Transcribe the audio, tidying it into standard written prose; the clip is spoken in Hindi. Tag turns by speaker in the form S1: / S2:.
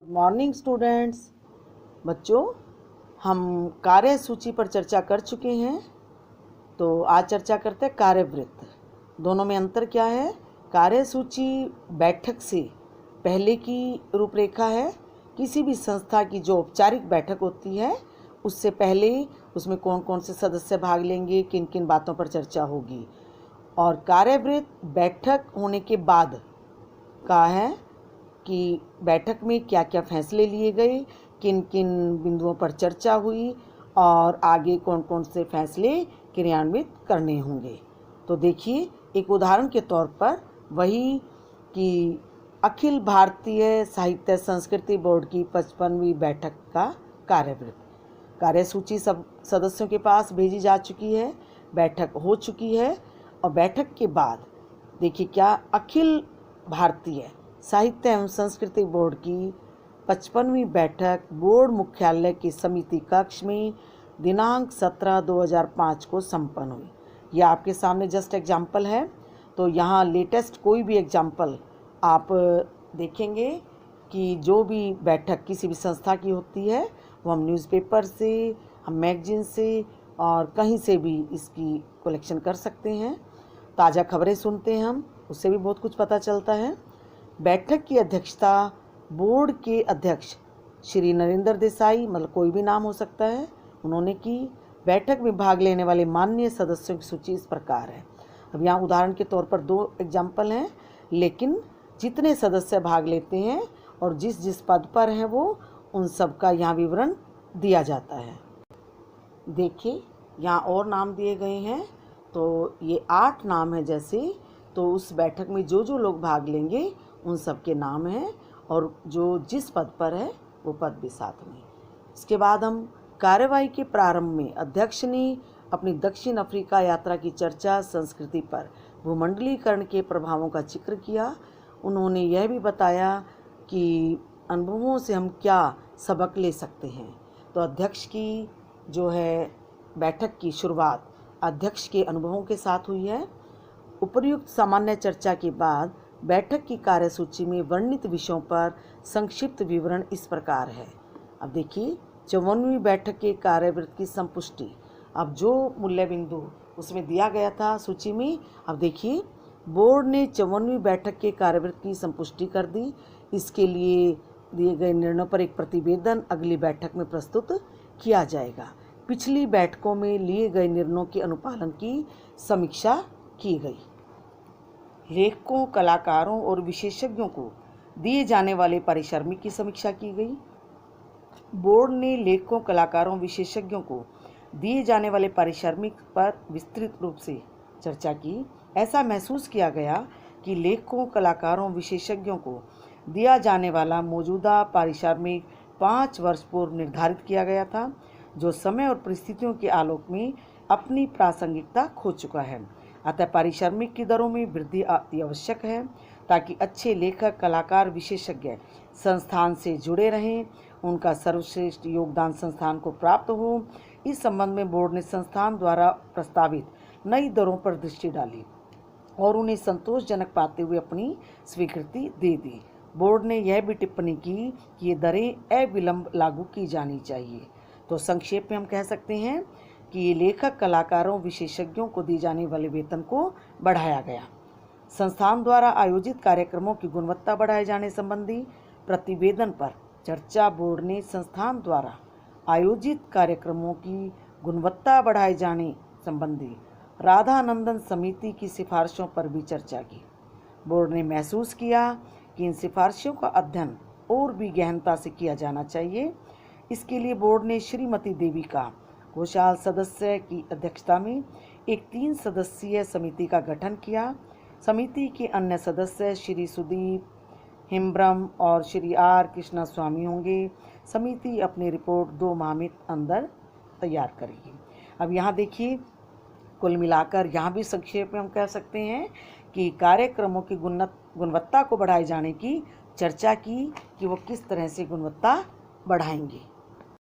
S1: Morning students. बच्चों, हम कार्य सूची पर चर्चा कर चुके हैं, तो आज चर्चा करते हैं कार्यवृत्त। दोनों में अंतर क्या है? कार्य सूची बैठक से पहले की रूपरेखा है। किसी भी संस्था की जो औपचारिक बैठक होती है उससे पहले उसमें कौन कौन से सदस्य भाग लेंगे, किन किन बातों पर चर्चा होगी। और कार्यवृत्त बैठक होने के बाद का है कि बैठक में क्या क्या फैसले लिए गए, किन किन बिंदुओं पर चर्चा हुई और आगे कौन कौन से फैसले क्रियान्वित करने होंगे। तो देखिए, एक उदाहरण के तौर पर वही कि अखिल भारतीय साहित्य संस्कृति बोर्ड की 55वीं बैठक का कार्यवृत्त। कार्यसूची सब सदस्यों के पास भेजी जा चुकी है, बैठक हो चुकी है। और बैठक के बाद देखिए क्या अखिल भारतीय साहित्य एवं संस्कृति बोर्ड की 55वीं बैठक बोर्ड मुख्यालय की समिति कक्ष में दिनांक 17/2005 को संपन्न हुई। यह आपके सामने जस्ट एग्जाम्पल है। तो यहाँ लेटेस्ट कोई भी एग्जाम्पल आप देखेंगे कि जो भी बैठक किसी भी संस्था की होती है वो हम न्यूज़पेपर से, हम मैगजीन से और कहीं से भी इसकी कलेक्शन कर सकते हैं। ताज़ा खबरें सुनते हैं हम, उससे भी बहुत कुछ पता चलता है। बैठक की अध्यक्षता बोर्ड के अध्यक्ष श्री नरेंद्र देसाई, मतलब कोई भी नाम हो सकता है, उन्होंने की। बैठक में भाग लेने वाले माननीय सदस्यों की सूची इस प्रकार है। अब यहाँ उदाहरण के तौर पर 2 एग्जाम्पल हैं, लेकिन जितने सदस्य भाग लेते हैं और जिस जिस पद पर हैं वो उन सब का यहाँ विवरण दिया जाता है। देखिए यहाँ और नाम दिए गए हैं, तो ये 8 नाम है जैसे। तो उस बैठक में जो जो लोग भाग लेंगे उन सब के नाम हैं और जो जिस पद पर है वो पद भी साथ में। इसके बाद हम कार्यवाही के प्रारंभ में अध्यक्ष ने अपनी दक्षिण अफ्रीका यात्रा की चर्चा संस्कृति पर भूमंडलीकरण के प्रभावों का जिक्र किया। उन्होंने यह भी बताया कि अनुभवों से हम क्या सबक ले सकते हैं। तो अध्यक्ष की जो है बैठक की शुरुआत अध्यक्ष के अनुभवों के साथ हुई है। उपर्युक्त सामान्य चर्चा के बाद बैठक की कार्यसूची में वर्णित विषयों पर संक्षिप्त विवरण इस प्रकार है। अब देखिए 54वीं बैठक के कार्यवृत्त की संपुष्टि। अब जो मूल्य बिंदु उसमें दिया गया था सूची में, अब देखिए बोर्ड ने 54वीं बैठक के कार्यवृत्त की संपुष्टि कर दी। इसके लिए दिए गए निर्णयों पर एक प्रतिवेदन अगली बैठक में प्रस्तुत किया जाएगा। पिछली बैठकों में लिए गए निर्णयों के अनुपालन की समीक्षा की गई। लेखकों, कलाकारों और विशेषज्ञों को दिए जाने वाले पारिश्रमिक की समीक्षा की गई। बोर्ड ने लेखकों, कलाकारों, विशेषज्ञों को दिए जाने वाले पारिश्रमिक पर विस्तृत रूप से चर्चा की। ऐसा महसूस किया गया कि लेखकों, कलाकारों, विशेषज्ञों को दिया जाने वाला मौजूदा पारिश्रमिक 5 वर्ष पूर्व निर्धारित किया गया था, जो समय और परिस्थितियों के आलोक में अपनी प्रासंगिकता खो चुका है। अतः पारिश्रमिक की दरों में वृद्धि अति आवश्यक है ताकि अच्छे लेखक, कलाकार, विशेषज्ञ संस्थान से जुड़े रहें, उनका सर्वश्रेष्ठ योगदान संस्थान को प्राप्त हो। इस संबंध में बोर्ड ने संस्थान द्वारा प्रस्तावित नई दरों पर दृष्टि डाली और उन्हें संतोषजनक पाते हुए अपनी स्वीकृति दे दी। बोर्ड ने यह भी टिप्पणी की कि ये दरें अविलंब लागू की जानी चाहिए। तो संक्षेप में हम कह सकते हैं कि ये लेखक, कलाकारों, विशेषज्ञों को दी जाने वाले वेतन को बढ़ाया गया। संस्थान द्वारा आयोजित कार्यक्रमों की गुणवत्ता बढ़ाए जाने संबंधी प्रतिवेदन पर चर्चा। बोर्ड ने संस्थान द्वारा आयोजित कार्यक्रमों की गुणवत्ता बढ़ाए जाने संबंधी राधानंदन समिति की सिफारिशों पर भी चर्चा की। बोर्ड ने महसूस किया कि इन सिफारिशों का अध्ययन और भी गहनता से किया जाना चाहिए। इसके लिए बोर्ड ने श्रीमती देविका घोषाल सदस्य की अध्यक्षता में एक 3 सदस्यीय समिति का गठन किया। समिति के अन्य सदस्य श्री सुदीप हेम्ब्रम और श्री आर कृष्णा स्वामी होंगे। समिति अपनी रिपोर्ट 2 माह में अंदर तैयार करेगी। अब यहाँ देखिए, कुल मिलाकर यहाँ भी संक्षेप में हम कह सकते हैं कि कार्यक्रमों की गुणवत्ता को बढ़ाए जाने की चर्चा की कि वो किस तरह से गुणवत्ता बढ़ाएंगे।